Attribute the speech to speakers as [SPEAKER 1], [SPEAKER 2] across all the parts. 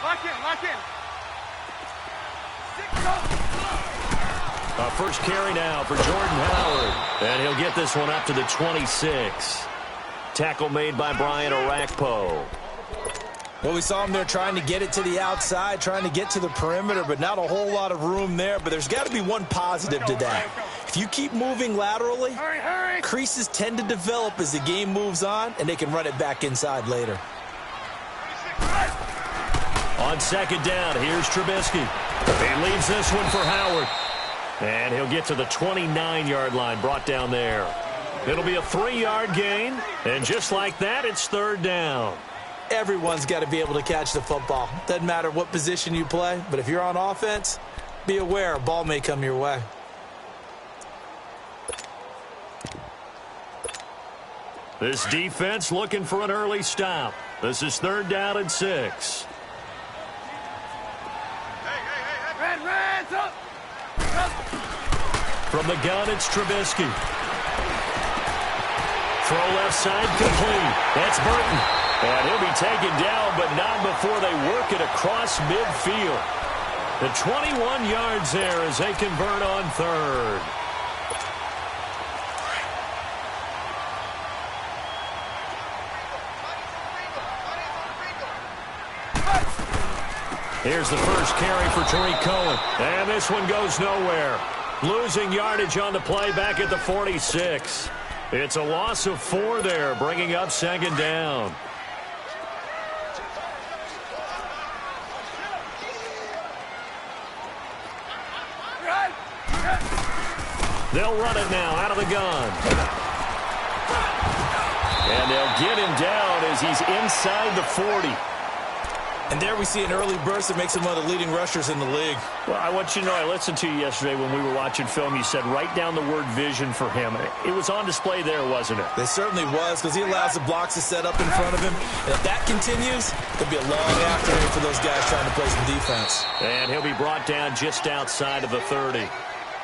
[SPEAKER 1] Lock in, lock in.
[SPEAKER 2] First carry now for Jordan Howard. And he'll get this one up to the 26. Tackle made by Brian Orakpo.
[SPEAKER 3] Well, we saw him there trying to get it to the outside, trying to get to the perimeter, but not a whole lot of room there. But there's got to be one positive to that. If you keep moving laterally, creases tend to develop as the game moves on, and they can run it back inside later.
[SPEAKER 2] On second down, here's Trubisky. He leaves this one for Howard. And he'll get to the 29-yard line, brought down there. It'll be a 3-yard gain, and just like that, it's third down.
[SPEAKER 3] Everyone's got to be able to catch the football. Doesn't matter what position you play, but if you're on offense, be aware a ball may come your way.
[SPEAKER 2] This defense looking for an early stop. This is third down and 6. From the gun, it's Trubisky. Throw left side complete. That's Burton. And he'll be taken down, but not before they work it across midfield. The 21 yards there as they convert on third. Here's the first carry for Tariq Cohen. And this one goes nowhere. Losing yardage on the play back at the 46. It's a loss of 4 there, bringing up second down. They'll run it now out of the gun. And they'll get him down as he's inside the 40.
[SPEAKER 3] And there we see an early burst that makes him one of the leading rushers in the league.
[SPEAKER 2] Well, I want you to know, I listened to you yesterday when we were watching film. You said write down the word vision for him. It was on display there, wasn't it?
[SPEAKER 3] It certainly was, because he allows the blocks to set up in front of him. And if that continues, it'll be a long afternoon for those guys trying to play some defense.
[SPEAKER 2] And he'll be brought down just outside of the 30.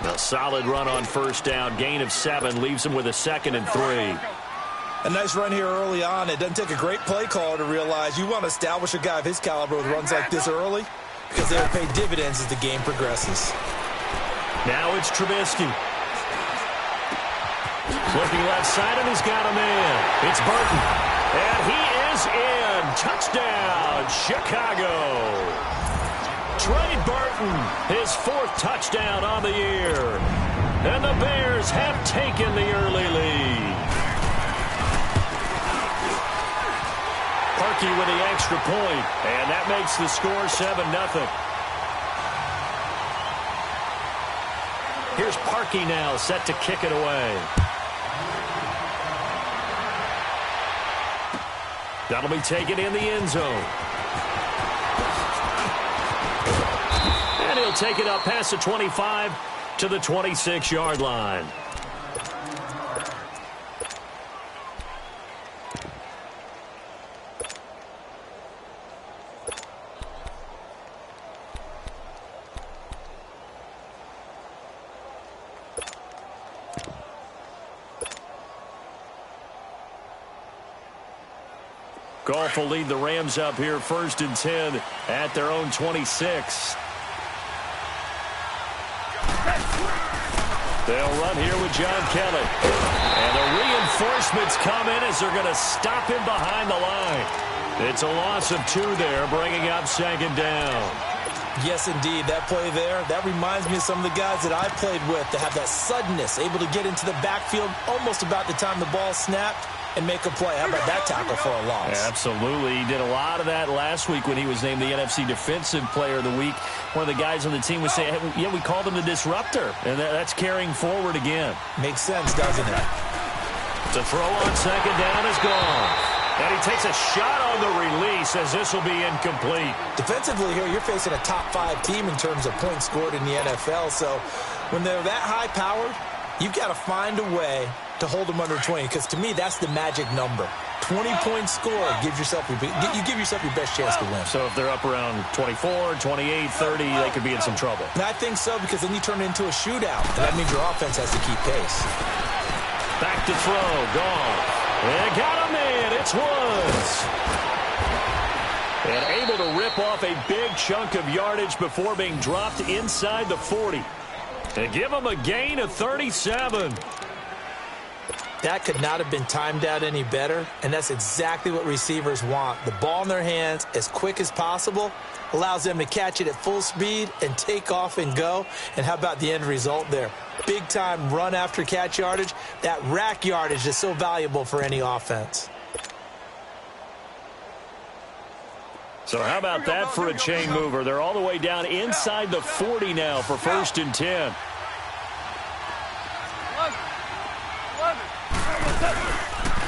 [SPEAKER 2] A solid run on first down. Gain of 7 leaves him with a 2nd and 3.
[SPEAKER 3] A nice run here early on. It doesn't take a great play caller to realize you want to establish a guy of his caliber with runs like this early, because they'll pay dividends as the game progresses.
[SPEAKER 2] Now it's Trubisky. Looking left side, and he's got a man. It's Burton. And he is in. Touchdown, Chicago. Trey Burton, his 4th touchdown on the year. And the Bears have taken the early lead. Parkey with the extra point, and that makes the score 7-0. Here's Parkey now, set to kick it away. That'll be taken in the end zone. And he'll take it up past the 25 to the 26-yard line. Goff will lead the Rams up here 1st and 10 at their own 26. They'll run here with John Kelly. And the reinforcements come in as they're going to stop him behind the line. It's a loss of 2 there, bringing up second down.
[SPEAKER 3] Yes, indeed. That play there, that reminds me of some of the guys that I played with that have that suddenness, able to get into the backfield almost about the time the ball snapped and make a play. How about that tackle for a loss?
[SPEAKER 2] Absolutely. He did a lot of that last week when he was named the NFC Defensive Player of the Week. One of the guys on the team was saying, hey, yeah, we called him the disruptor. And that's carrying forward again.
[SPEAKER 3] Makes sense, doesn't it?
[SPEAKER 2] The throw on second down is gone. And he takes a shot on the release as this will be incomplete.
[SPEAKER 3] Defensively here, you're facing a top 5 team in terms of points scored in the NFL. So when they're that high-powered, you've got to find a way to hold them under 20, because to me, that's the magic number. 20-point score, you give yourself your best chance to win.
[SPEAKER 2] So if they're up around 24, 28, 30, they could be in some trouble.
[SPEAKER 3] And I think so, because then you turn it into a shootout, and that means your offense has to keep pace.
[SPEAKER 2] Back to throw, gone. And got him in, it's Woods. And able to rip off a big chunk of yardage before being dropped inside the 40. And give him a gain of 37.
[SPEAKER 3] That could not have been timed out any better, and that's exactly what receivers want. The ball in their hands as quick as possible allows them to catch it at full speed and take off and go. And how about the end result there? Big-time run after catch yardage. That rack yardage is so valuable for any offense.
[SPEAKER 2] So how about that for a chain mover? They're all the way down inside the 40 now for 1st and 10.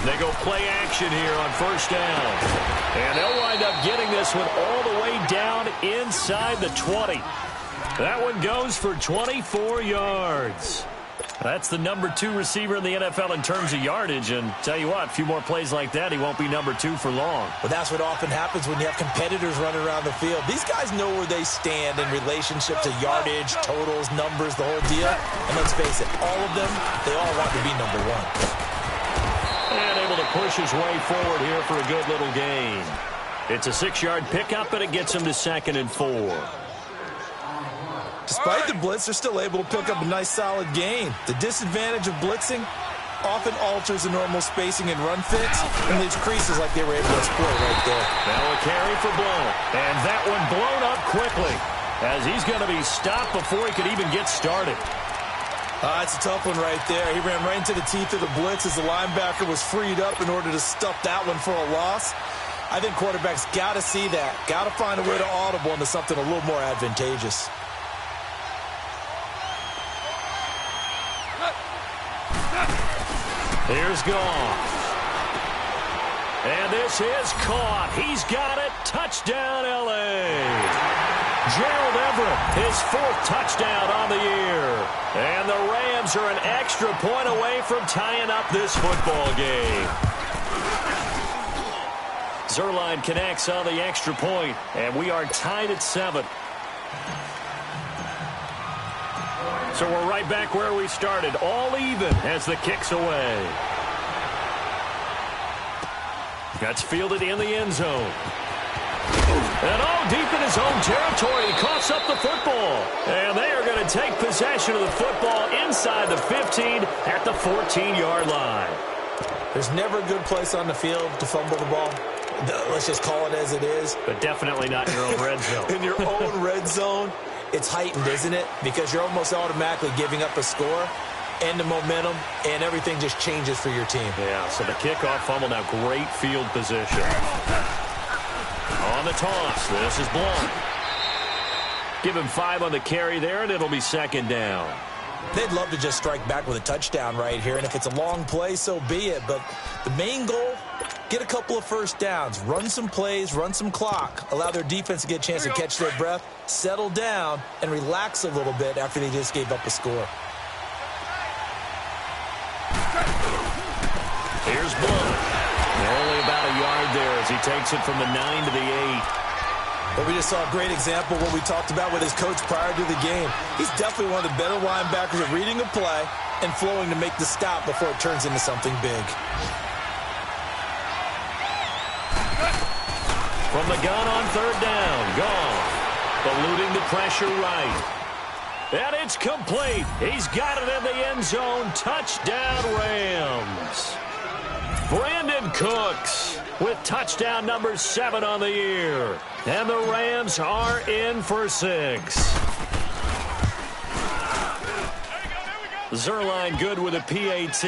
[SPEAKER 2] They go play action here on 1st down. And they'll wind up getting this one all the way down inside the 20. That one goes for 24 yards. That's the number 2 receiver in the NFL in terms of yardage. And tell you what, a few more plays like that, he won't be number 2 for long.
[SPEAKER 3] Well, that's what often happens when you have competitors running around the field. These guys know where they stand in relationship to yardage, totals, numbers, the whole deal. And let's face it, all of them, they all want to be number 1.
[SPEAKER 2] And able to push his way forward here for a good little gain. It's a 6-yard pickup, and it gets him to 2nd and 4.
[SPEAKER 3] Despite the blitz, they're still able to pick up a nice, solid gain. The disadvantage of blitzing often alters the normal spacing and run fits and leaves creases like they were able to exploit right there.
[SPEAKER 2] Now a carry for Blount. And that one blown up quickly as he's going to be stopped before he could even get started.
[SPEAKER 3] It's a tough one right there. He ran right into the teeth of the blitz as the linebacker was freed up in order to stuff that one for a loss. I think quarterbacks got to see that. Got to find a way to audible into something a little more advantageous.
[SPEAKER 2] Here's Goff. And this is caught. He's got it. Touchdown, L.A. Gerald Everett, his 4th touchdown on the year. And the Rams are an extra point away from tying up this football game. Zuerlein connects on the extra point, and we are tied at 7. So we're right back where we started, all even as the kick's away. That's fielded in the end zone. And deep in his own territory, he coughs up the football. And they are going to take possession of the football inside the 15 at the 14-yard line.
[SPEAKER 3] There's never a good place on the field to fumble the ball. Let's just call it as it is.
[SPEAKER 2] But definitely not in your own red zone.
[SPEAKER 3] In your own red zone, it's heightened, isn't it? Because you're almost automatically giving up a score and the momentum, and everything just changes for your team.
[SPEAKER 2] Yeah, so the kickoff fumble, now great field position. On the toss, this is Blount. Give him 5 on the carry there, and it'll be 2nd down.
[SPEAKER 3] They'd love to just strike back with a touchdown right here, and if it's a long play, so be it. But the main goal, get a couple of first downs, run some plays, run some clock, allow their defense to get a chance to catch their breath, settle down, and relax a little bit after they just gave up a score.
[SPEAKER 2] Here's Blount. Only about a yard there as he takes it from the 9 to the 8.
[SPEAKER 3] But we just saw a great example of what we talked about with his coach prior to the game. He's definitely one of the better linebackers at reading a play and flowing to make the stop before it turns into something big.
[SPEAKER 2] From the gun on 3rd down, Goff eluding the pressure right. And it's complete. He's got it in the end zone. Touchdown, Rams. Brandon Cooks with touchdown number 7 on the year. And the Rams are in for 6. Zuerlein good with a PAT.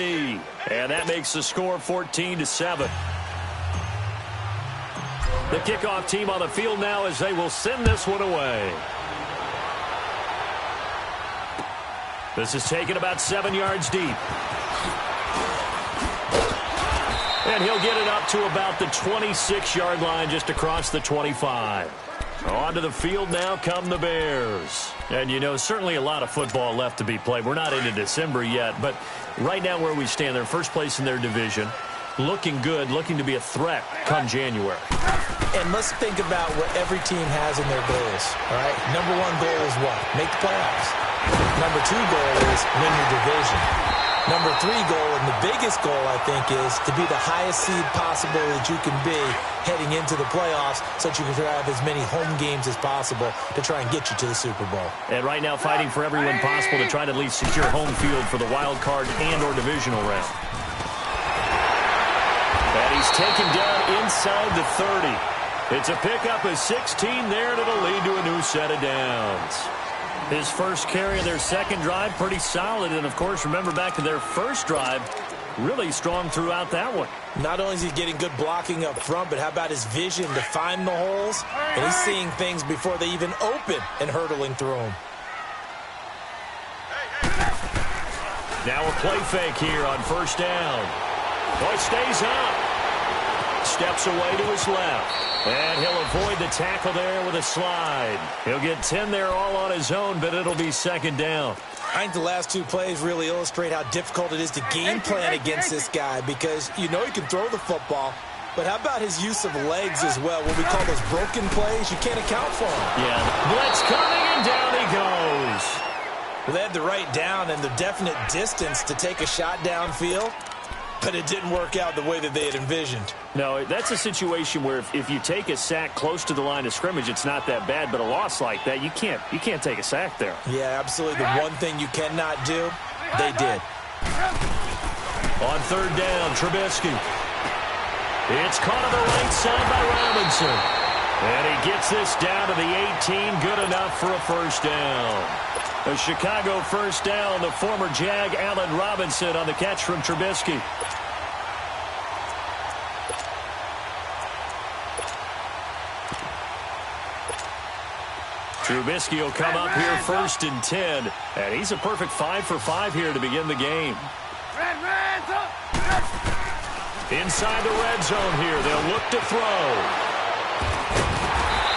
[SPEAKER 2] And that makes the score 14-7. The kickoff team on the field now as they will send this one away. This is taken about 7 yards deep. And he'll get it up to about the 26-yard line just across the 25. Onto the field now come the Bears. And, you know, certainly a lot of football left to be played. We're not into December yet, but right now where we stand, they're first place in their division. Looking good, looking to be a threat come January.
[SPEAKER 3] And let's think about what every team has in their goals, all right? Number 1 goal is what? Make the playoffs. Number 2 goal is win your division. Number 3 goal, and the biggest goal, I think, is to be the highest seed possible that you can be heading into the playoffs so that you can have as many home games as possible to try and get you to the Super Bowl.
[SPEAKER 2] And right now fighting for everyone possible to try to at least secure home field for the wild card and or divisional round. And he's taken down inside the 30. It's a pickup of 16 there, and it'll lead to a new set of downs. His first carry of their second drive, pretty solid. And, of course, remember back to their first drive, really strong throughout that one.
[SPEAKER 3] Not only is he getting good blocking up front, but how about his vision to find the holes? And he's seeing things before they even open and hurdling through them.
[SPEAKER 2] Now a play fake here on first down. Boy, stays up. Steps away to his left. And he'll avoid the tackle there with a slide. He'll get 10 there all on his own, but it'll be second down.
[SPEAKER 3] I think the last 2 plays really illustrate how difficult it is to game plan against this guy, because you know he can throw the football, but how about his use of legs as well? What we call those broken plays, you can't account for him.
[SPEAKER 2] Yeah, blitz coming, and down he goes.
[SPEAKER 3] Well, they had the right down and the definite distance to take a shot downfield, but it didn't work out the way that they had envisioned.
[SPEAKER 2] No, that's a situation where if you take a sack close to the line of scrimmage, it's not that bad, but a loss like that, you can't take a sack there.
[SPEAKER 3] Yeah, absolutely. The one thing you cannot do, they did.
[SPEAKER 2] On third down, Trubisky. It's caught on the right side by Robinson. And he gets this down to the 18, good enough for a first down. A Chicago first down, the former Jag Allen Robinson on the catch from Trubisky. Trubisky will come up here first and 10, and he's a perfect 5 for 5 here to begin the game. Inside the red zone here, they'll look to throw.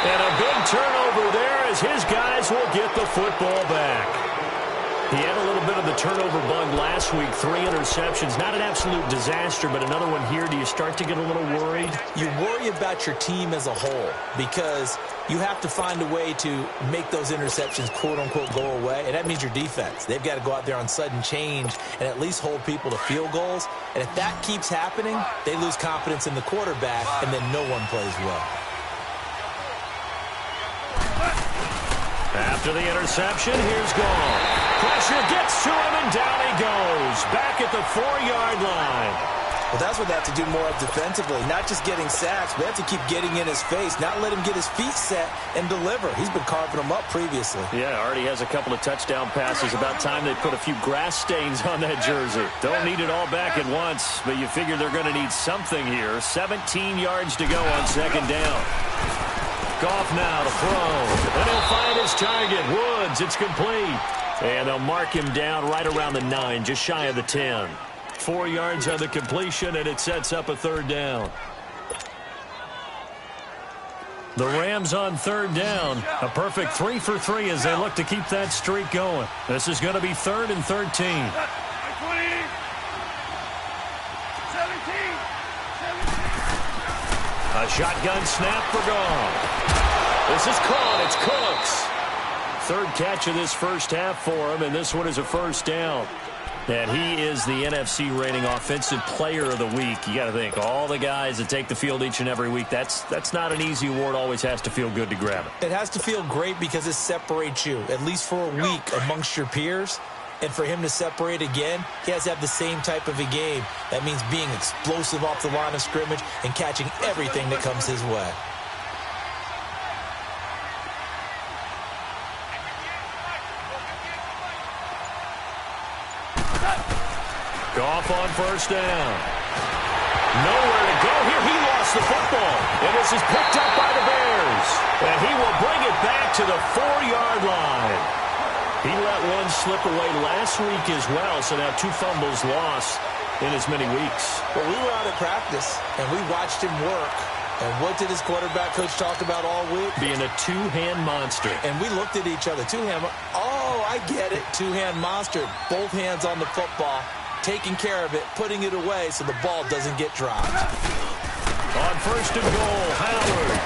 [SPEAKER 2] And a big turnover there as his guys will get the football back. He had a little bit of the turnover bug last week, 3 interceptions. Not an absolute disaster, but another one here. Do you start to get a little worried?
[SPEAKER 3] You worry about your team as a whole because you have to find a way to make those interceptions, quote-unquote, go away, and that means your defense. They've got to go out there on sudden change and at least hold people to field goals. And if that keeps happening, they lose confidence in the quarterback, and then no one plays well.
[SPEAKER 2] After the interception, here's Gall. Pressure gets to him, and down he goes. Back at the 4-yard line.
[SPEAKER 3] Well, that's what they have to do more of defensively. Not just getting sacks, but they have to keep getting in his face. Not let him get his feet set and deliver. He's been carving them up previously.
[SPEAKER 2] Yeah, already has a couple of touchdown passes. About time they put a few grass stains on that jersey. Don't need it all back at once, but you figure they're going to need something here. 17 yards to go on second down. Goff now to throw. And he'll find his target. Woods, it's complete. And they'll mark him down right around the 9, just shy of the 10. 4 yards on the completion, and it sets up a third down. The Rams on third down. A perfect 3 for 3 as they look to keep that streak going. This is going to be 3rd and 13.
[SPEAKER 1] 17.
[SPEAKER 2] A shotgun snap for Goff. This is caught. It's Cooks. Third catch of this first half for him, and this one is a first down. And he is the NFC reigning offensive player of the week. You got to think, all the guys that take the field each and every week, that's not an easy award. Always has to feel good to grab it.
[SPEAKER 3] It has to feel great because it separates you, at least for a week, amongst your peers. And for him to separate again, he has to have the same type of a game. That means being explosive off the line of scrimmage and catching everything that comes his way.
[SPEAKER 2] Goff on first down. Nowhere to go here. He lost the football. And this is picked up by the Bears. And he will bring it back to the 4-yard line. He let one slip away last week as well. So now 2 fumbles lost in as many weeks.
[SPEAKER 3] Well, we were out at practice, and we watched him work. And what did his quarterback coach talk about all week?
[SPEAKER 2] Being a 2-hand monster.
[SPEAKER 3] And we looked at each other. 2-hand. Oh, I get it. 2-hand monster. Both hands on the football. Taking care of it, putting it away so the ball doesn't get dropped.
[SPEAKER 2] On first and goal, Howard.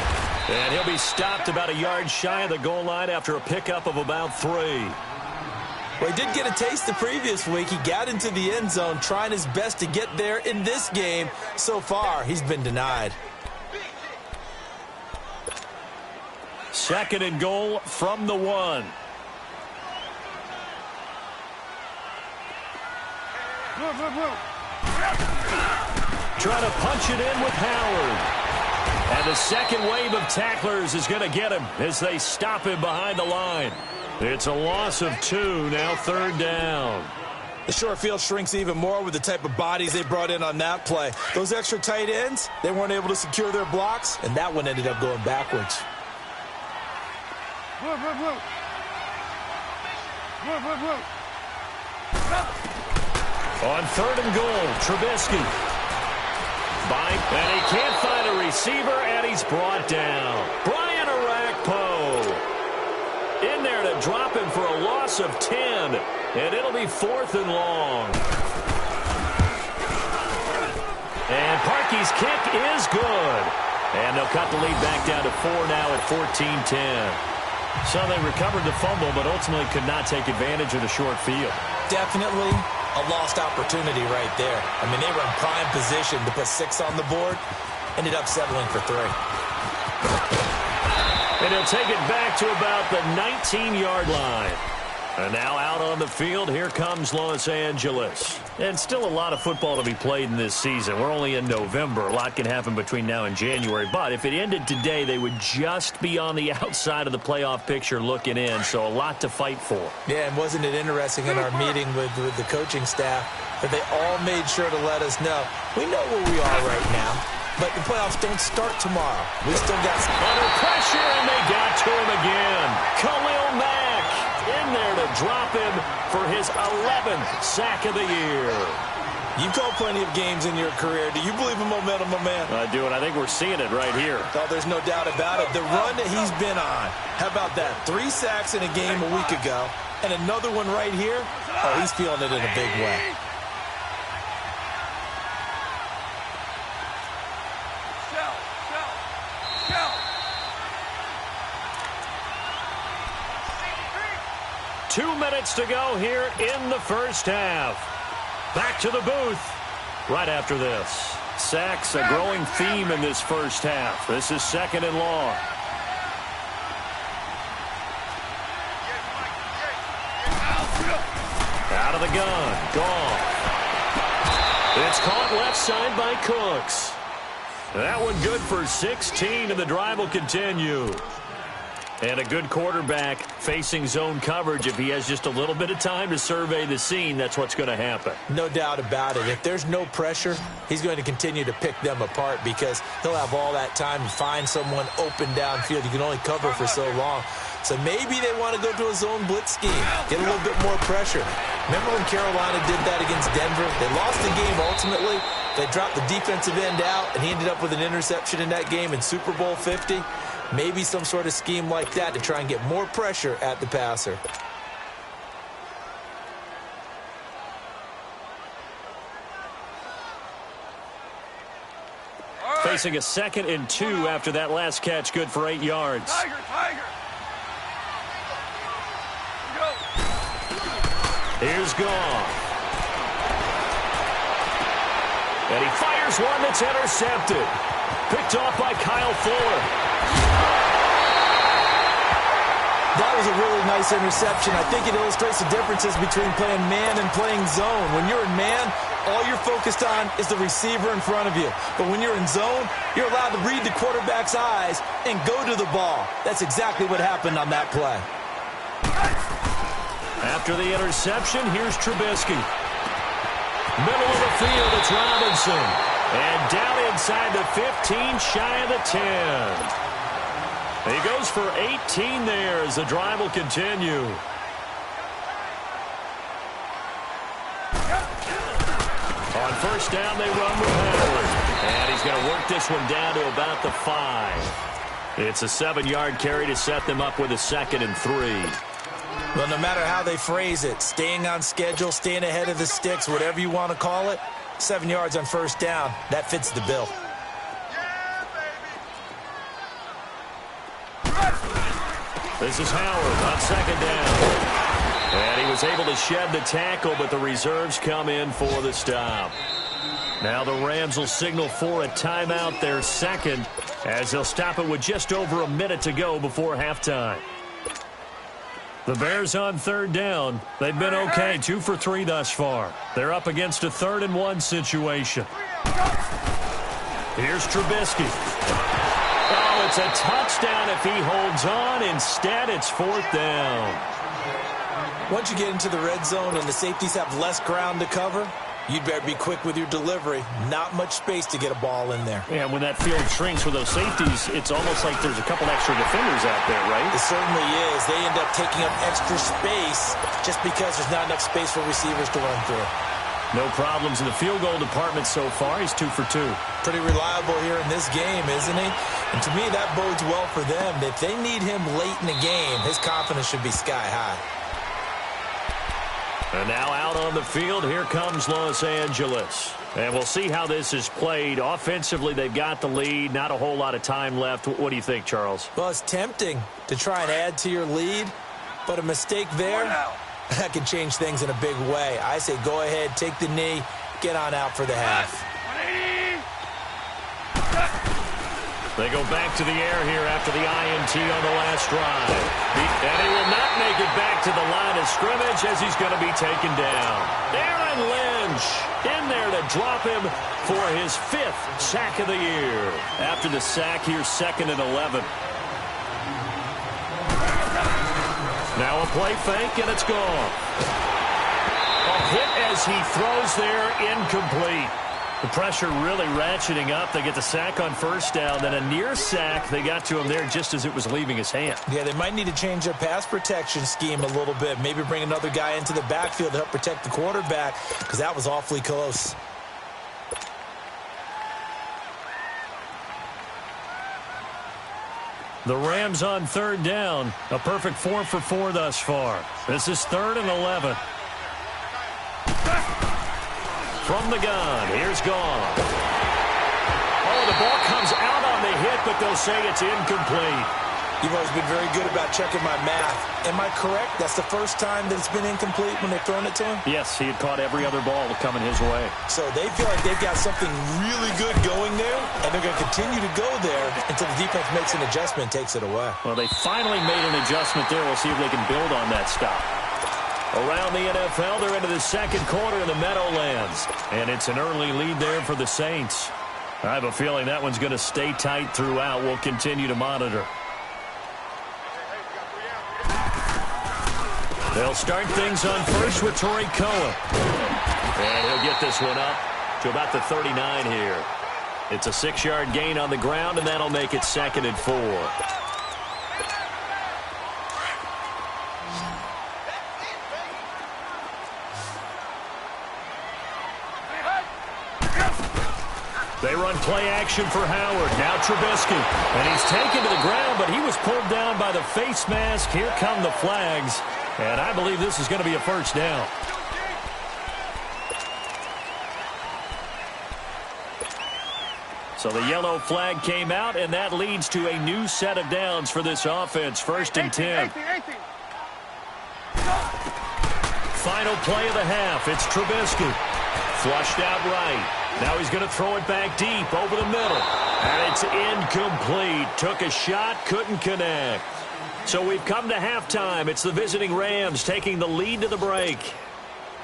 [SPEAKER 2] And he'll be stopped about a yard shy of the goal line after a pickup of about 3.
[SPEAKER 3] Well, he did get a taste the previous week. He got into the end zone trying his best to get there in this game. So far, he's been denied.
[SPEAKER 2] 2nd and goal from the 1. Trying to punch it in with Howard. And the second wave of tacklers is going to get him as they stop him behind the line. It's a loss of 2, now 3rd down.
[SPEAKER 3] The short field shrinks even more with the type of bodies they brought in on that play. Those extra tight ends, they weren't able to secure their blocks, and that one ended up going backwards.
[SPEAKER 2] On 3rd and goal, Trubisky. And he can't find a receiver, and he's brought down. Brian Arakpo in there to drop him for a loss of 10, and it'll be 4th and long. And Parkey's kick is good. And they'll cut the lead back down to 4 now at 14-10. So they recovered the fumble, but ultimately could not take advantage of the short field.
[SPEAKER 3] Definitely a lost opportunity right there. I mean, they were in prime position to put 6 on the board. Ended up settling for 3.
[SPEAKER 2] And he'll take it back to about the 19-yard line. And now out on the field, here comes Los Angeles. And still a lot of football to be played in this season. We're only in November. A lot can happen between now and January. But if it ended today, they would just be on the outside of the playoff picture looking in. So a lot to fight for.
[SPEAKER 3] Yeah, and wasn't it interesting in our meeting with the coaching staff that they all made sure to let us know, we know where we are right now, but the playoffs don't start tomorrow. We still got some
[SPEAKER 2] under pressure, and they got to him again. Khalil Mack in there to drop him for his 11th sack of the year.
[SPEAKER 3] You've called plenty of games in your career. Do you believe in momentum, my man?
[SPEAKER 2] I do, and I think we're seeing it right here.
[SPEAKER 3] Oh, there's no doubt about it. The run that he's been on. How about that? 3 sacks in a game a week ago, and another one right here. Oh, he's feeling it in a big way.
[SPEAKER 2] Two minutes to go here in the first half. Back to the booth right after this. Sacks, a growing theme in this first half. This is 2nd and long. Out of the gun. Gone. It's caught left side by Cooks. That one good for 16, and the drive will continue. And a good quarterback facing zone coverage. If he has just a little bit of time to survey the scene, that's what's going to happen.
[SPEAKER 3] No doubt about it. If there's no pressure, he's going to continue to pick them apart because he'll have all that time to find someone open downfield. You can only cover for so long. So maybe they want to go to a zone blitz scheme, get a little bit more pressure. Remember when Carolina did that against Denver? They lost the game ultimately. They dropped the defensive end out, and he ended up with an interception in that game in Super Bowl 50. Maybe some sort of scheme like that to try and get more pressure at the passer.
[SPEAKER 2] Facing a 2nd and 2 after that last catch, good for 8 yards. Here's Goff. And he fires one that's intercepted. Picked off by Kyle Fuller.
[SPEAKER 3] That was a really nice interception. I think it illustrates the differences between playing man and playing zone. When you're in man, all you're focused on is the receiver in front of you. But when you're in zone, you're allowed to read the quarterback's eyes and go to the ball. That's exactly what happened on that play.
[SPEAKER 2] After the interception, here's Trubisky. Middle of the field, it's Robinson. And down inside the 15, shy of the 10. He goes for 18 there as the drive will continue. On first down, they run with Howard. And he's going to work this one down to about the 5. It's a 7-yard carry to set them up with a 2nd and 3.
[SPEAKER 3] Well, no matter how they phrase it, staying on schedule, staying ahead of the sticks, whatever you want to call it, 7 yards on first down, that fits the bill.
[SPEAKER 2] This is Howard on 2nd down. And he was able to shed the tackle, but the reserves come in for the stop. Now the Rams will signal for a timeout, their second, as they'll stop it with just over a minute to go before halftime. The Bears on third down. They've been okay, 2 for 3 thus far. They're up against a 3rd-and-1 situation. Here's Trubisky. Oh, it's a touchdown if he holds on. Instead, it's 4th down.
[SPEAKER 3] Once you get into the red zone and the safeties have less ground to cover, you'd better be quick with your delivery. Not much space to get a ball in there.
[SPEAKER 2] Yeah, when that field shrinks with those safeties, it's almost like there's a couple extra defenders out there, right?
[SPEAKER 3] It certainly is. They end up taking up extra space just because there's not enough space for receivers to run through.
[SPEAKER 2] No problems in the field goal department so far. He's 2 for 2.
[SPEAKER 3] Pretty reliable here in this game, isn't he? And to me, that bodes well for them. If they need him late in the game, his confidence should be sky high.
[SPEAKER 2] And now out on the field, here comes Los Angeles. And we'll see how this is played. Offensively, they've got the lead. Not a whole lot of time left. What do you think, Charles?
[SPEAKER 3] Well, it's tempting to try and add to your lead, but a mistake there, that can change things in a big way. I say go ahead, take the knee, get on out for the half.
[SPEAKER 2] They go back to the air here after the INT on the last drive. And he will not make it back to the line of scrimmage as he's going to be taken down. Aaron Lynch in there to drop him for his 5th sack of the year. After the sack, here's 2nd and 11. Now a play fake, and it's gone. A hit as he throws there, incomplete. The pressure really ratcheting up. They get the sack on 1st down. Then a near sack. They got to him there just as it was leaving his hand.
[SPEAKER 3] Yeah, they might need to change their pass protection scheme a little bit. Maybe bring another guy into the backfield to help protect the quarterback, because that was awfully close.
[SPEAKER 2] The Rams on 3rd down. A perfect 4 for 4 thus far. This is 3rd and 11. From the gun, here's Gone. Oh, the ball comes out on the hit, but they'll say it's incomplete.
[SPEAKER 3] You've always been very good about checking my math. Am I correct? That's the first time that it's been incomplete when they've thrown it to him?
[SPEAKER 2] Yes, he had caught every other ball coming his way.
[SPEAKER 3] So they feel like they've got something really good going there, and they're going to continue to go there until the defense makes an adjustment and takes it away.
[SPEAKER 2] Well, they finally made an adjustment there. We'll see if they can build on that stop. Around the NFL, they're into the 2nd quarter in the Meadowlands. And it's an early lead there for the Saints. I have a feeling that one's going to stay tight throughout. We'll continue to monitor. They'll start things on first with Torrey Cohen. And he'll get this one up to about the 39 here. It's a 6-yard gain on the ground, and that'll make it 2nd and 4. They run play action for Howard. Now Trubisky. And he's taken to the ground, but he was pulled down by the face mask. Here come the flags. And I believe this is going to be a 1st down. So the yellow flag came out, and that leads to a new set of downs for this offense. 1st and 10. Final play of the half. It's Trubisky. Flushed out right. Now he's going to throw it back deep over the middle. And it's incomplete. Took a shot, couldn't connect. So we've come to halftime. It's the visiting Rams taking the lead to the break.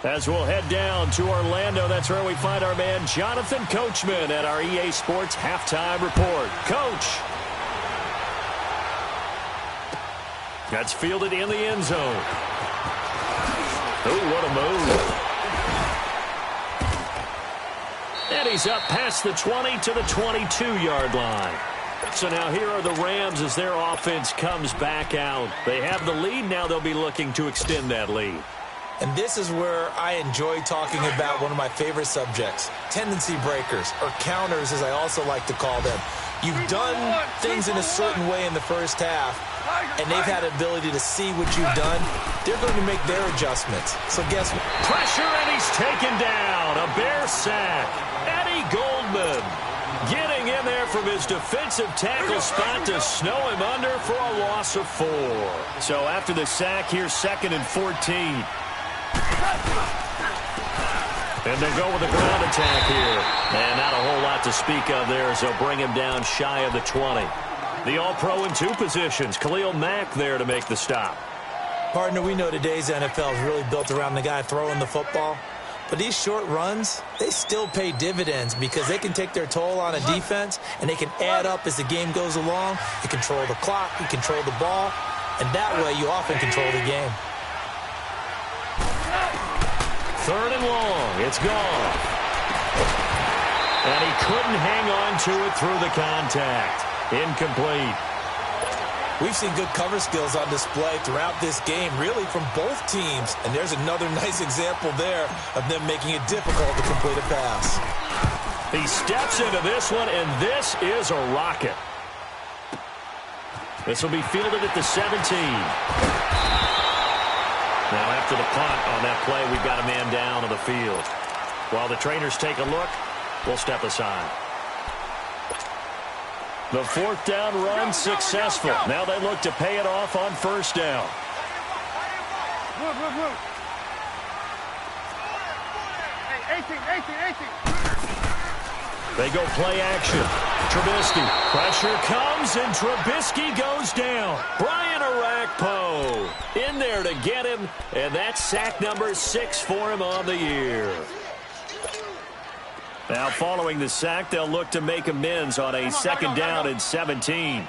[SPEAKER 2] As we'll head down to Orlando, that's where we find our man Jonathan Coachman at our EA Sports Halftime Report. Coach. That's fielded in the end zone. Oh, what a move. And he's up past the 20 to the 22-yard line. So now here are the Rams as their offense comes back out. They have the lead. Now they'll be looking to extend that lead.
[SPEAKER 3] And this is where I enjoy talking about one of my favorite subjects, tendency breakers, or counters as I also like to call them. You've done things in a certain way in the first half, and they've had the ability to see what you've done. They're going to make their adjustments. So guess what?
[SPEAKER 2] Pressure, and he's taken down. A Bear sack. Eddie Goldman getting him in there from his defensive tackle spot to snow him under for a loss of 4. So after the sack, here's 2nd and 14. And they'll go with a ground attack here. And not a whole lot to speak of there as they'll bring him down shy of the 20. The All-Pro in 2 positions. Khalil Mack there to make the stop.
[SPEAKER 3] Partner, we know today's NFL is really built around the guy throwing the football. But these short runs, they still pay dividends because they can take their toll on a defense, and they can add up as the game goes along. You control the clock, you control the ball, and that way you often control the game.
[SPEAKER 2] 3rd and long. It's gone. And he couldn't hang on to it through the contact. Incomplete.
[SPEAKER 3] We've seen good cover skills on display throughout this game, really from both teams. And there's another nice example there of them making it difficult to complete a pass.
[SPEAKER 2] He steps into this one, and this is a rocket. This will be fielded at the 17. Now, after the punt on that play, we've got a man down on the field. While the trainers take a look, we'll step aside. The 4th down run successful. Now they look to pay it off on 1st down. They go play action. Trubisky. Pressure comes, and Trubisky goes down. Brian Orakpo in there to get him, and that's sack number 6 for him on the year. Now, following the sack, they'll look to make amends on a 2nd down and 17.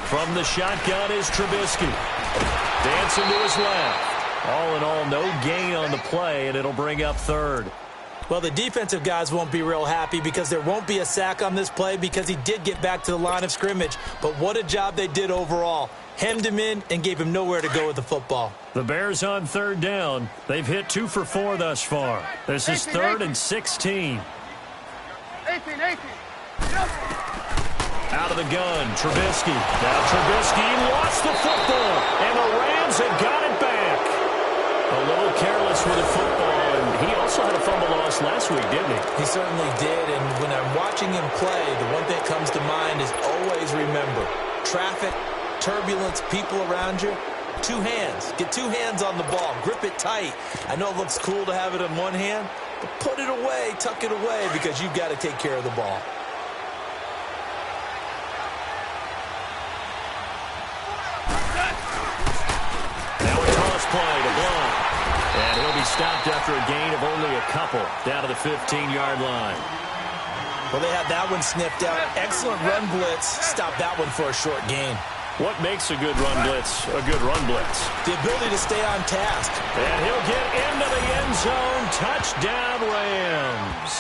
[SPEAKER 2] From the shotgun is Trubisky. Dancing to his left. All in all, no gain on the play, and it'll bring up 3rd.
[SPEAKER 3] Well, the defensive guys won't be real happy because there won't be a sack on this play because he did get back to the line of scrimmage. But what a job they did overall. Hemmed him in and gave him nowhere to go with the football.
[SPEAKER 2] The Bears on 3rd down. They've hit 2 for 4 thus far. This is 3rd and 16.
[SPEAKER 1] 18.
[SPEAKER 2] Out of the gun, Trubisky. Now Trubisky lost the football, and the Rams have got it back. A little careless with the football, and he also had a fumble loss last week, didn't he?
[SPEAKER 3] He certainly did, and when I'm watching him play, the one thing that comes to mind is always remember, traffic, turbulence, people around you, 2 hands. Get 2 hands on the ball. Grip it tight. I know it looks cool to have it in one hand, but put it away, tuck it away, because you've got to take care of the ball.
[SPEAKER 2] Now a toss play to Blount. And he'll be stopped after a gain of only a couple down to the 15-yard line.
[SPEAKER 3] Well, they had that one sniffed out. Excellent run blitz. Stop that one for a short gain.
[SPEAKER 2] What makes a good run blitz a good run blitz?
[SPEAKER 3] The ability to stay on task.
[SPEAKER 2] And he'll get into the end zone. Touchdown, Rams.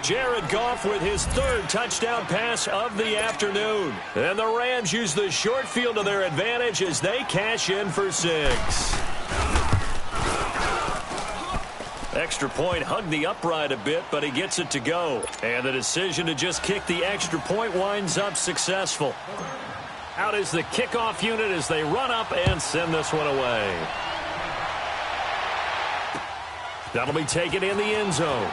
[SPEAKER 2] Jared Goff with his 3rd touchdown pass of the afternoon. And the Rams use the short field to their advantage as they cash in for 6. Extra point hugged the upright a bit, but he gets it to go. And the decision to just kick the extra point winds up successful. Out is the kickoff unit as they run up and send this one away. That'll be taken in the end zone.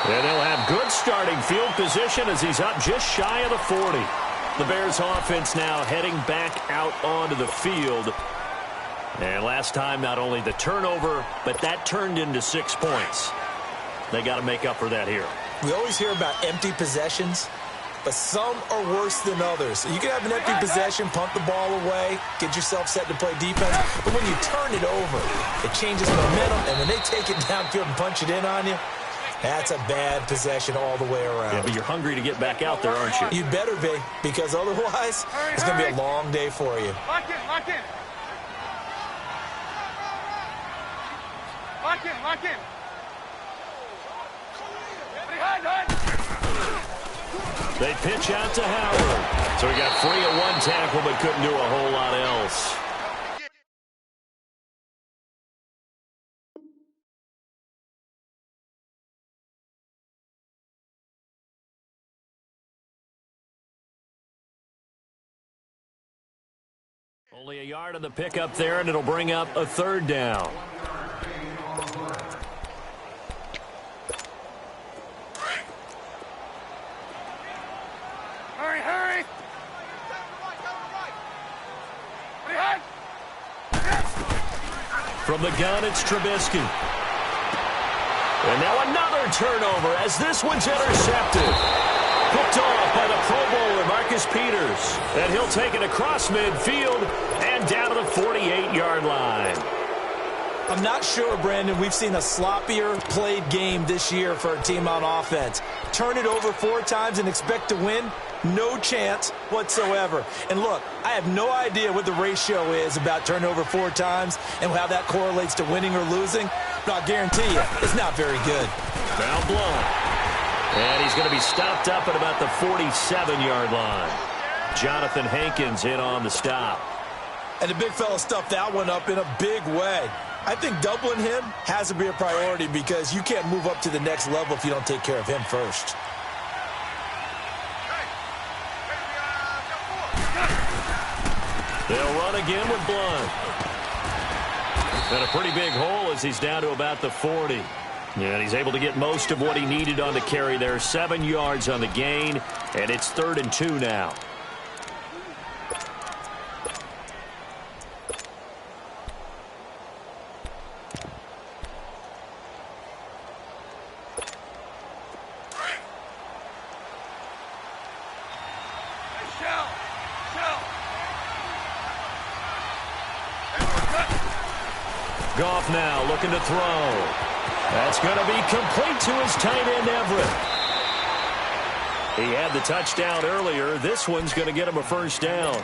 [SPEAKER 2] And they'll have good starting field position as he's up just shy of the 40. The Bears offense now heading back out onto the field. And last time, not only the turnover, but that turned into 6 points. They got to make up for that here.
[SPEAKER 3] We always hear about empty possessions, but some are worse than others. You can have an empty possession, punt the ball away, get yourself set to play defense, but when you turn it over, it changes momentum, and when they take it downfield and punch it in on you, that's a bad possession all the way around.
[SPEAKER 2] Yeah, but you're hungry to get back out there, aren't you?
[SPEAKER 3] You better be, because otherwise, it's going to be a long day for you.
[SPEAKER 1] Lock in. Lock in.
[SPEAKER 2] They pitch out to Howard. So he got free of 1 tackle but couldn't do a whole lot else. Only a yard on the pickup there, and it'll bring up a third down.
[SPEAKER 1] Hurry, hurry!
[SPEAKER 2] From the gun, it's Trubisky. And now another turnover as this one's intercepted. Picked off by the Pro Bowler, Marcus Peters. And he'll take it across midfield and down to the 48-yard line.
[SPEAKER 3] I'm not sure, Brandon, we've seen a sloppier played game this year for a team on offense. Turn it over 4 times and expect to win? No chance whatsoever. And look, I have no idea what the ratio is about turnover 4 times and how that correlates to winning or losing. But I'll guarantee you, it's not very good.
[SPEAKER 2] Now Blunt. And he's going to be stopped up at about the 47-yard line. Jonathan Hankins in on the stop.
[SPEAKER 3] And the big fella stuffed that one up in a big way. I think doubling him has to be a priority because you can't move up to the next level if you don't take care of him first.
[SPEAKER 2] They'll run again with Blunt. And a pretty big hole as he's down to about the 40. And he's able to get most of what he needed on the carry there. 7 yards on the gain, and it's 3rd and 2 now. Goff now looking to throw. That's going to be complete to his tight end, Everett. He had the touchdown earlier. This one's going to get him a first down.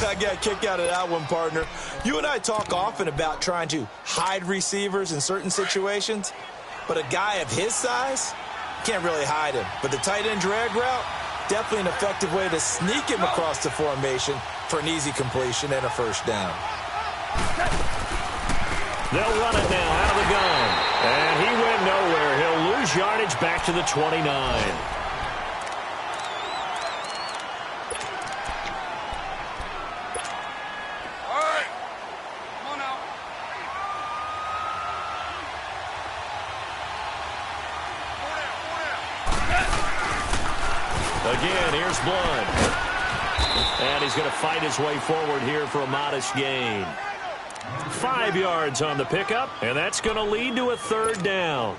[SPEAKER 3] I got a kick out of that one, partner. You and I talk often about trying to hide receivers in certain situations, but a guy of his size can't really hide him. But the tight end drag route, definitely an effective way to sneak him across the formation for an easy completion and a first down.
[SPEAKER 2] They'll run it now out of the gun. And he went nowhere. He'll lose yardage back to the 29.
[SPEAKER 1] All right. Come on now.
[SPEAKER 2] Again, here's Blunt. And he's going to fight his way forward here for a modest gain. 5 yards on the pickup, and that's going to lead to a third down.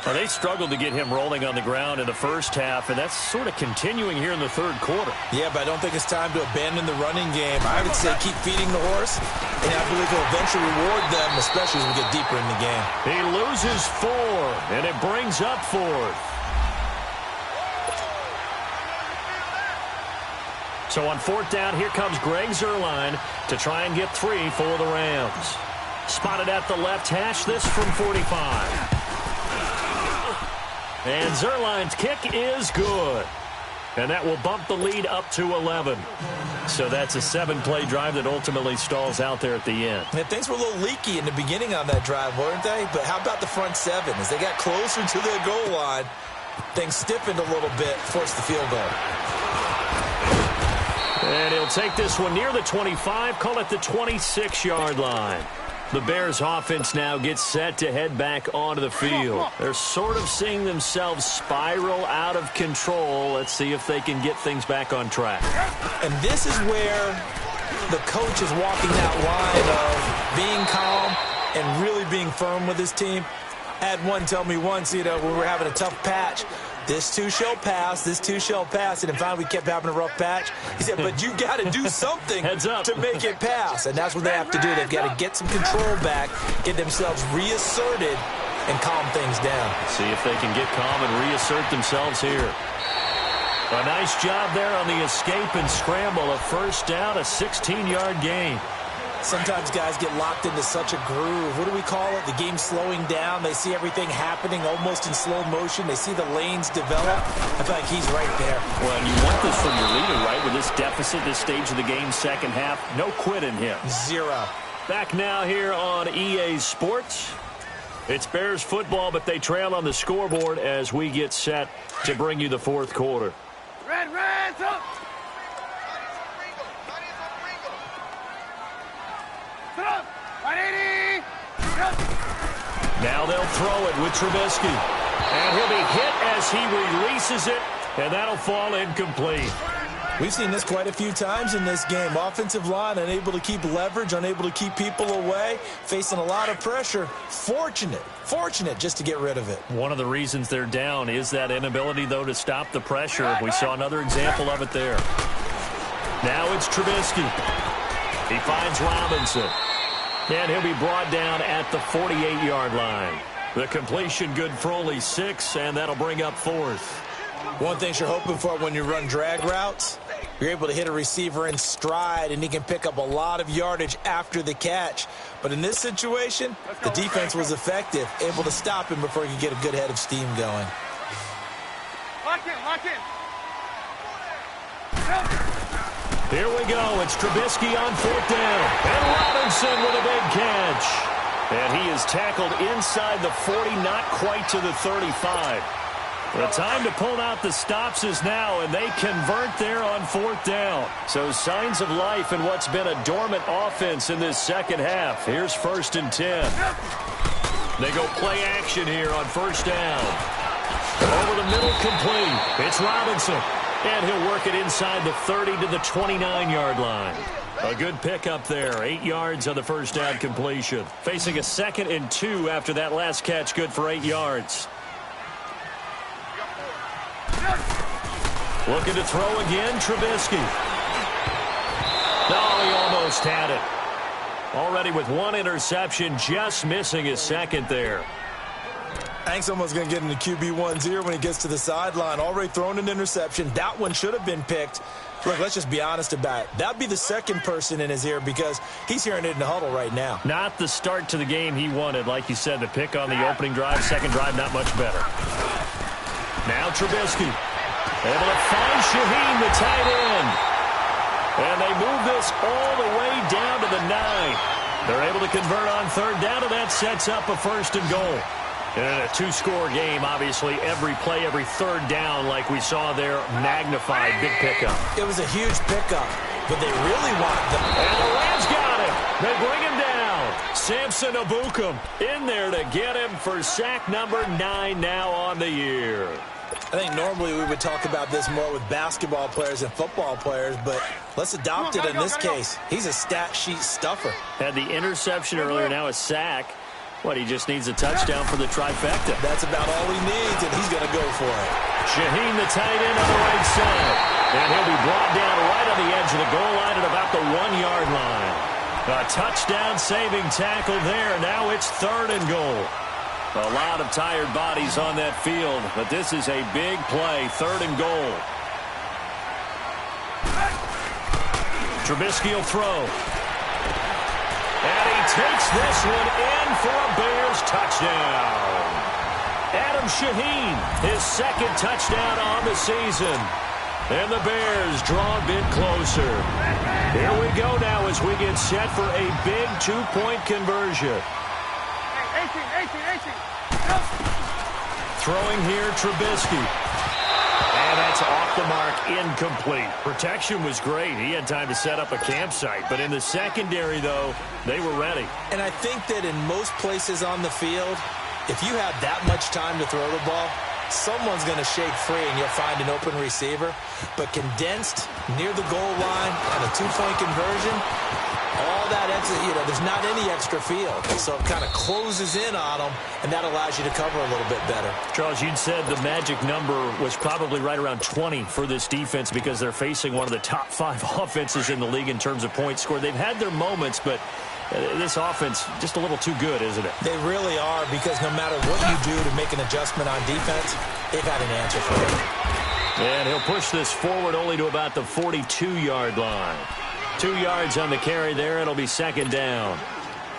[SPEAKER 2] Well, they struggled to get him rolling on the ground in the first half, and that's sort of continuing here in the third quarter.
[SPEAKER 3] Yeah, but I don't think it's time to abandon the running game. I would say keep feeding the horse, and I believe he'll eventually reward them, especially as we get deeper in the game.
[SPEAKER 2] He loses 4, and it brings up 4th. So on 4th down, here comes Greg Zuerlein to try and get 3 for the Rams. Spotted at the left hash, this from 45. And Zuerlein's kick is good. And that will bump the lead up to 11. So that's a 7-play drive that ultimately stalls out there at the end.
[SPEAKER 3] And things were a little leaky in the beginning on that drive, weren't they? But how about the front 7? As they got closer to the goal line, things stiffened a little bit, forced the field goal.
[SPEAKER 2] And he'll take this one near the 25, call it the 26-yard line. The Bears offense now gets set to head back onto the field. They're sort of seeing themselves spiral out of control. Let's see if they can get things back on track.
[SPEAKER 3] And this is where the coach is walking that line of being calm and really being firm with his team. I had one tell me once, when we were having a tough patch, this too shall pass, this too shall pass. And then finally we kept having a rough patch. He said, but you got to do something to make it pass. And that's what they have to do. They've got to get some control back, get themselves reasserted, and calm things down.
[SPEAKER 2] See if they can get calm and reassert themselves here. A nice job there on the escape and scramble. A first down, a 16-yard gain.
[SPEAKER 3] Sometimes guys get locked into such a groove. What do we call it? The game slowing down. They see everything happening almost in slow motion. They see the lanes develop. I feel like he's right there.
[SPEAKER 2] Well, and you want this from your leader, right? With this deficit, this stage of the game, second half, no quit in him.
[SPEAKER 3] 0.
[SPEAKER 2] Back now here on EA Sports. It's Bears football, but they trail on the scoreboard as we get set to bring you the fourth quarter.
[SPEAKER 1] Reds up!
[SPEAKER 2] Now they'll throw it with Trubisky. And he'll be hit as he releases it, and that'll fall incomplete.
[SPEAKER 3] We've seen this quite a few times in this game. Offensive line unable to keep leverage, unable to keep people away, facing a lot of pressure. Fortunate just to get rid of it.
[SPEAKER 2] One of the reasons they're down is that inability, though, to stop the pressure. We saw another example of it there. Now it's Trubisky. He finds Robinson. And he'll be brought down at the 48-yard line. The completion good for only 6, and that'll bring up 4th.
[SPEAKER 3] One thing you're hoping for when you run drag routes, you're able to hit a receiver in stride, and he can pick up a lot of yardage after the catch. But in this situation, the defense was effective, able to stop him before he could get a good head of steam going.
[SPEAKER 1] Lock in.
[SPEAKER 2] Here we go. It's Trubisky on 4th down. And Robinson with a big catch. And he is tackled inside the 40, not quite to the 35. The time to pull out the stops is now, and they convert there on 4th down. So signs of life in what's been a dormant offense in this second half. Here's 1st and 10. They go play action here on 1st down. Over the middle, complete. It's Robinson. And he'll work it inside the 30 to the 29-yard line. A good pickup there. 8 yards on the 1st down completion. Facing a 2nd and 2 after that last catch, good for 8 yards. Looking to throw again, Trubisky. No, he almost had it. Already with 1 interception, just missing his 2nd there.
[SPEAKER 3] I think someone's going to get into QB1's ear when he gets to the sideline. Already thrown an interception. That one should have been picked. Look, let's just be honest about it. That'd be the 2nd person in his ear because he's hearing it in the huddle right now.
[SPEAKER 2] Not the start to the game he wanted. Like you said, the pick on the opening drive, 2nd drive, not much better. Now Trubisky. Able to find Shaheen, the tight end. And they move this all the way down to the 9. They're able to convert on 3rd down, and that sets up a 1st and goal. And in a 2-score game, obviously, every play, every 3rd down, like we saw there, magnified, big pickup.
[SPEAKER 3] It was a huge pickup, but they really want them.
[SPEAKER 2] And the Rams got him. They bring him down. Samson Abukum in there to get him for sack number 9 now on the year.
[SPEAKER 3] I think normally we would talk about this more with basketball players and football players, but let's adopt it in this case. He's a stat sheet stuffer.
[SPEAKER 2] Had the interception earlier, now a sack. What, he just needs a touchdown for the trifecta.
[SPEAKER 3] That's about all he needs, and he's going to go for it.
[SPEAKER 2] Shaheen, the tight end, on the right side. And he'll be brought down right on the edge of the goal line at about the 1-yard line. A touchdown-saving tackle there. Now it's 3rd and goal. A lot of tired bodies on that field, but this is a big play, 3rd and goal. Trubisky will throw. And he takes this one in for a Bears touchdown. Adam Shaheen, his 2nd touchdown on the season. And the Bears draw a bit closer. Here we go now as we get set for a big 2-point conversion.
[SPEAKER 1] 18.
[SPEAKER 2] Throwing here, Trubisky. And that's off the mark, incomplete. Protection was great. He had time to set up a campsite. But in the secondary, though, they were ready.
[SPEAKER 3] And I think that in most places on the field, if you have that much time to throw the ball, someone's going to shake free and you'll find an open receiver. But condensed, near the goal line, on a 2-point conversion, all that extra, there's not any extra field. So it kind of closes in on them, and that allows you to cover a little bit better.
[SPEAKER 2] Charles, you'd said the magic number was probably right around 20 for this defense because they're facing one of the top 5 offenses in the league in terms of points scored. They've had their moments, but this offense just a little too good, isn't it?
[SPEAKER 3] They really are, because no matter what you do to make an adjustment on defense, they've got an answer for it.
[SPEAKER 2] And he'll push this forward only to about the 42-yard line. 2 yards on the carry there. It'll be 2nd down.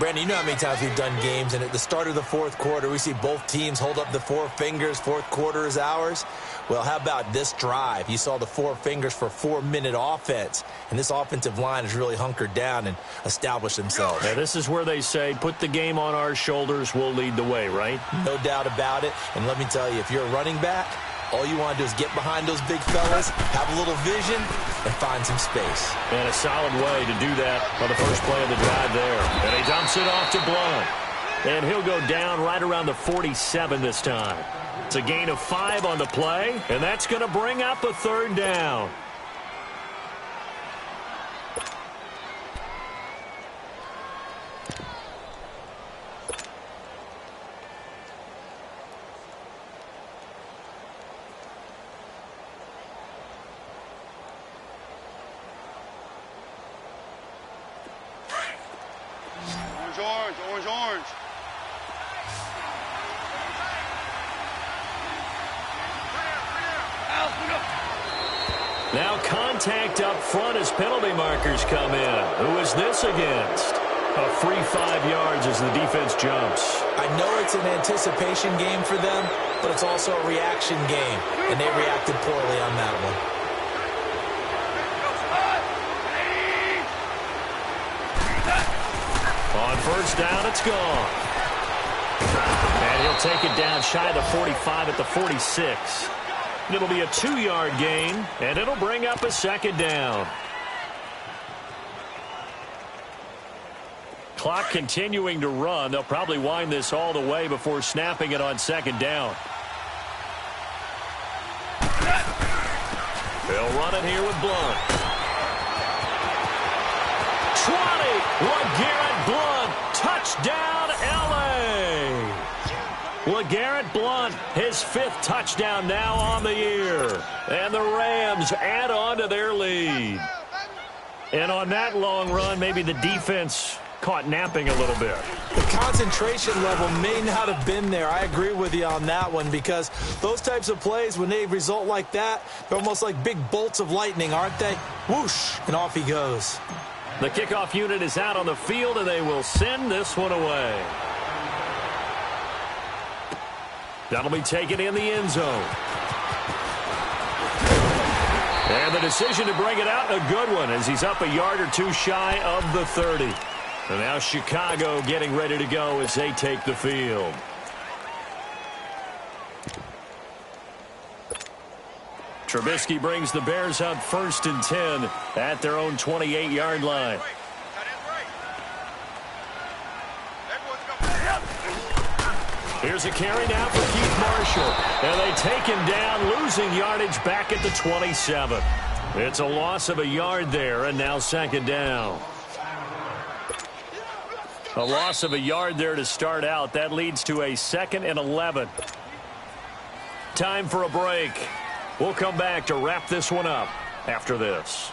[SPEAKER 3] Brandon, you know how many times we've done games, and at the start of the 4th quarter, we see both teams hold up the 4 fingers, 4th quarter is ours. Well, how about this drive? You saw the 4 fingers for 4-minute offense, and this offensive line has really hunkered down and established themselves.
[SPEAKER 2] Now, this is where they say, put the game on our shoulders, we'll lead the way, right?
[SPEAKER 3] No doubt about it, and let me tell you, if you're a running back, all you want to do is get behind those big fellas, have a little vision, and find some space.
[SPEAKER 2] And a solid way to do that on the first play of the drive there. And he dumps it off to Blunt. and he'll go down right around the 47 this time. It's a gain of 5 on the play, and that's going to bring up a third down.
[SPEAKER 1] Orange.
[SPEAKER 2] Now contact up front as penalty markers come in. Who is this against? A free 5 yards as the defense jumps.
[SPEAKER 3] I know it's an anticipation game for them, but it's also a reaction game, and they reacted poorly on that one.
[SPEAKER 2] On first down, it's gone. And he'll take it down shy of the 45 at the 46. It'll be a 2-yard gain, and it'll bring up a second down. Clock continuing to run. They'll probably wind this all the way before snapping it on second down. They'll run it here with Blunt. 20. LeGarrette Blunt. Touchdown, L.A. LeGarrette Blunt, his 5th touchdown now on the year. And the Rams add on to their lead. And on that long run, maybe the defense caught napping a little bit.
[SPEAKER 3] The concentration level may not have been there. I agree with you on that one, because those types of plays, when they result like that, they're almost like big bolts of lightning, aren't they? Whoosh, and off he goes.
[SPEAKER 2] The kickoff unit is out on the field, and they will send this one away. That'll be taken in the end zone. And the decision to bring it out, a good one, as he's up a yard or two shy of the 30. And now Chicago getting ready to go as they take the field. Trubisky brings the Bears up 1st and 10 at their own 28-yard line. Here's a carry now for Keith Marshall. And they take him down, losing yardage back at the 27. It's a loss of a yard there, and now second down. A loss of a yard there to start out. That leads to a 2nd and 11. Time for a break. We'll come back to wrap this one up after this.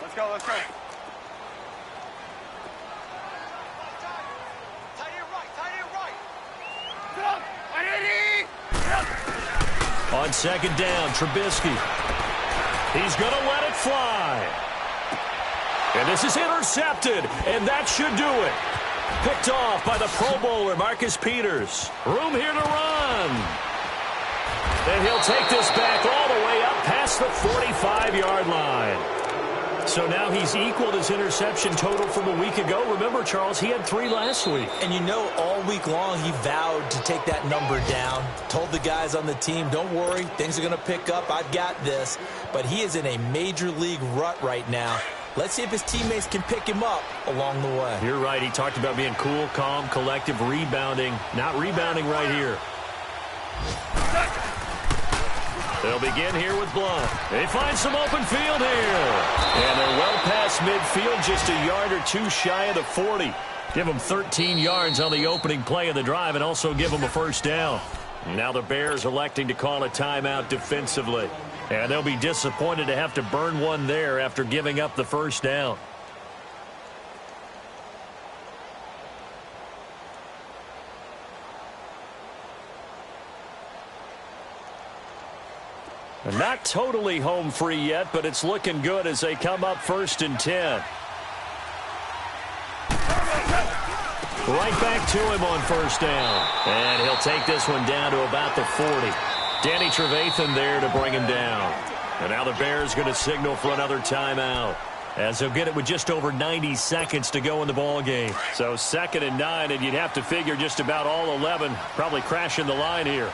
[SPEAKER 1] Let's go.
[SPEAKER 4] Tight end right.
[SPEAKER 2] On second down, Trubisky. He's going to let it fly. And this is intercepted, and that should do it. Picked off by the Pro Bowler, Marcus Peters. Room here to run. And he'll take this back all the way up past the 45-yard line. So now he's equaled his interception total from a week ago. Remember, Charles, he had 3 last week.
[SPEAKER 3] And you know, all week long he vowed to take that number down. Told the guys on the team, don't worry, things are going to pick up. I've got this. But he is in a major league rut right now. Let's see if his teammates can pick him up along the way.
[SPEAKER 2] You're right. He talked about being cool, calm, collective, rebounding. Not rebounding right here. They'll begin here with Blunt. They find some open field here. And they're well past midfield, just a yard or two shy of the 40. Give them 13 yards on the opening play of the drive and also give them a first down. Now the Bears electing to call a timeout defensively. And they'll be disappointed to have to burn one there after giving up the first down. Not totally home free yet, but it's looking good as they come up 1st and 10. Right back to him on first down. And he'll take this one down to about the 40. Danny Trevathan there to bring him down. And now the Bears going to signal for another timeout, as they'll get it with just over 90 seconds to go in the ball game. So 2nd and 9, and you'd have to figure just about all 11 probably crashing the line here.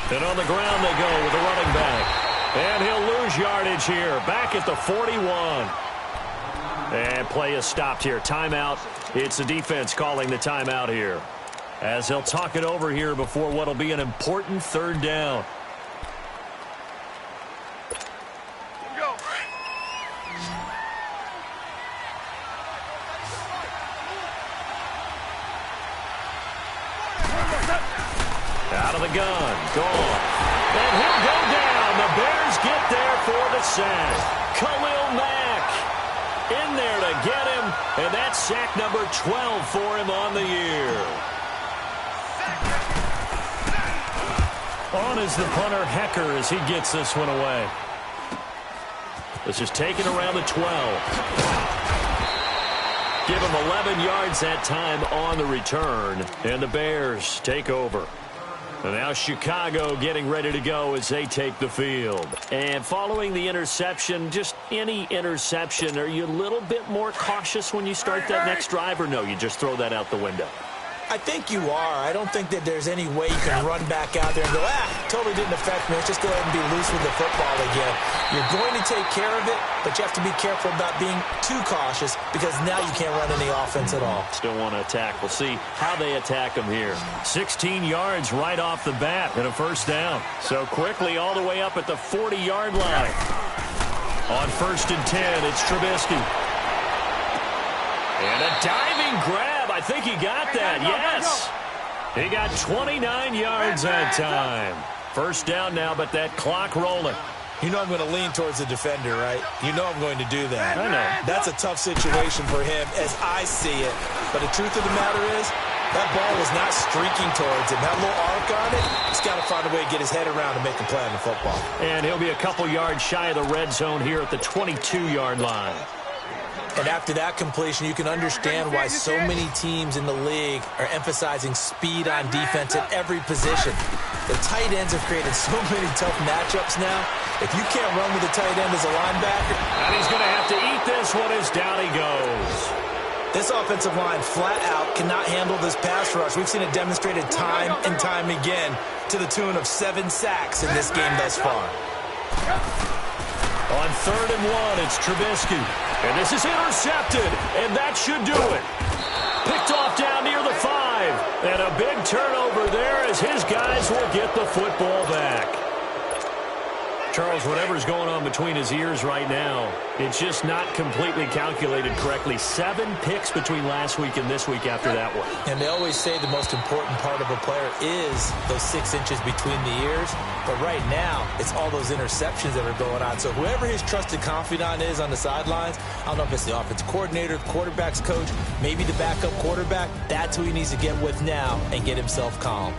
[SPEAKER 2] And on the ground they go with the running back. And he'll lose yardage here, back at the 41. And play is stopped here. Timeout. It's the defense calling the timeout here, as they'll talk it over here before what will be an important third down.
[SPEAKER 1] Go.
[SPEAKER 2] Out of the gun. Gone. And he'll go down. The Bears get there for the sack. Khalil Mack in there to get him. And that's sack number 12 for him on the year. On is the punter, Hecker, as he gets this one away. This is taken around the 12. Give him 11 yards that time on the return. And the Bears take over. And now Chicago getting ready to go as they take the field. And following the interception, just any interception, are you a little bit more cautious when you start that next drive, or no, you just throw that out the window?
[SPEAKER 3] I think you are. I don't think that there's any way you can run back out there and go, totally didn't affect me. Let's just go ahead and be loose with the football again. You're going to take care of it, but you have to be careful about being too cautious, because now you can't run any offense at all.
[SPEAKER 2] Still want to attack. We'll see how they attack them here. 16 yards right off the bat and a first down. So quickly all the way up at the 40-yard line. On 1st and 10, it's Trubisky. And a diving grab. I think he got that, yes. He got 29 yards that time. First down now, but that clock rolling.
[SPEAKER 3] You know I'm going to lean towards the defender, right? You know I'm going to do that.
[SPEAKER 2] I know.
[SPEAKER 3] That's a tough situation for him as I see it. But the truth of the matter is, that ball was not streaking towards him. That little arc on it, he's got to find a way to get his head around and make a play on the football.
[SPEAKER 2] And he'll be a couple yards shy of the red zone here at the 22-yard line.
[SPEAKER 3] And after that completion, you can understand why so many teams in the league are emphasizing speed on defense at every position. The tight ends have created so many tough matchups now. If you can't run with a tight end as a linebacker,
[SPEAKER 2] and he's going to have to eat this one as down he goes.
[SPEAKER 3] This offensive line flat out cannot handle this pass rush. We've seen it demonstrated time and time again to the tune of 7 sacks in this game thus far.
[SPEAKER 2] On 3rd and 1, it's Trubisky. And this is intercepted, and that should do it. Picked off down near the 5. And a big turnover there as his guys will get the football back. Charles, whatever's going on between his ears right now, it's just not completely calculated correctly. 7 picks between last week and this week after that one.
[SPEAKER 3] And they always say the most important part of a player is those 6 inches between the ears. But right now, it's all those interceptions that are going on. So whoever his trusted confidant is on the sidelines, I don't know if it's the offensive coordinator, the quarterback's coach, maybe the backup quarterback, that's who he needs to get with now and get himself calm.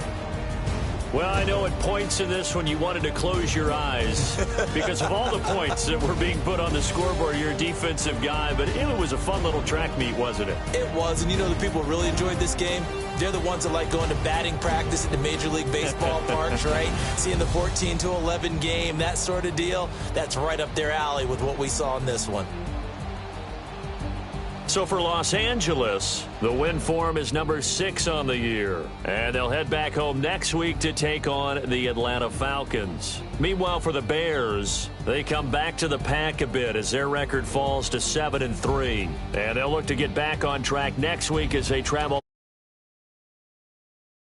[SPEAKER 2] Well, I know at points in this when you wanted to close your eyes because of all the points that were being put on the scoreboard. You're a defensive guy, but it was a fun little track meet, wasn't it?
[SPEAKER 3] It was, and you know the people who really enjoyed this game? They're the ones that like going to batting practice at the Major League Baseball parks, right? Seeing the 14-11 game, that sort of deal, that's right up their alley with what we saw in this one.
[SPEAKER 2] So for Los Angeles, the win form is number 6 on the year. And they'll head back home next week to take on the Atlanta Falcons. Meanwhile, for the Bears, they come back to the pack a bit as their record falls to 7-3. And they'll look to get back on track next week as they travel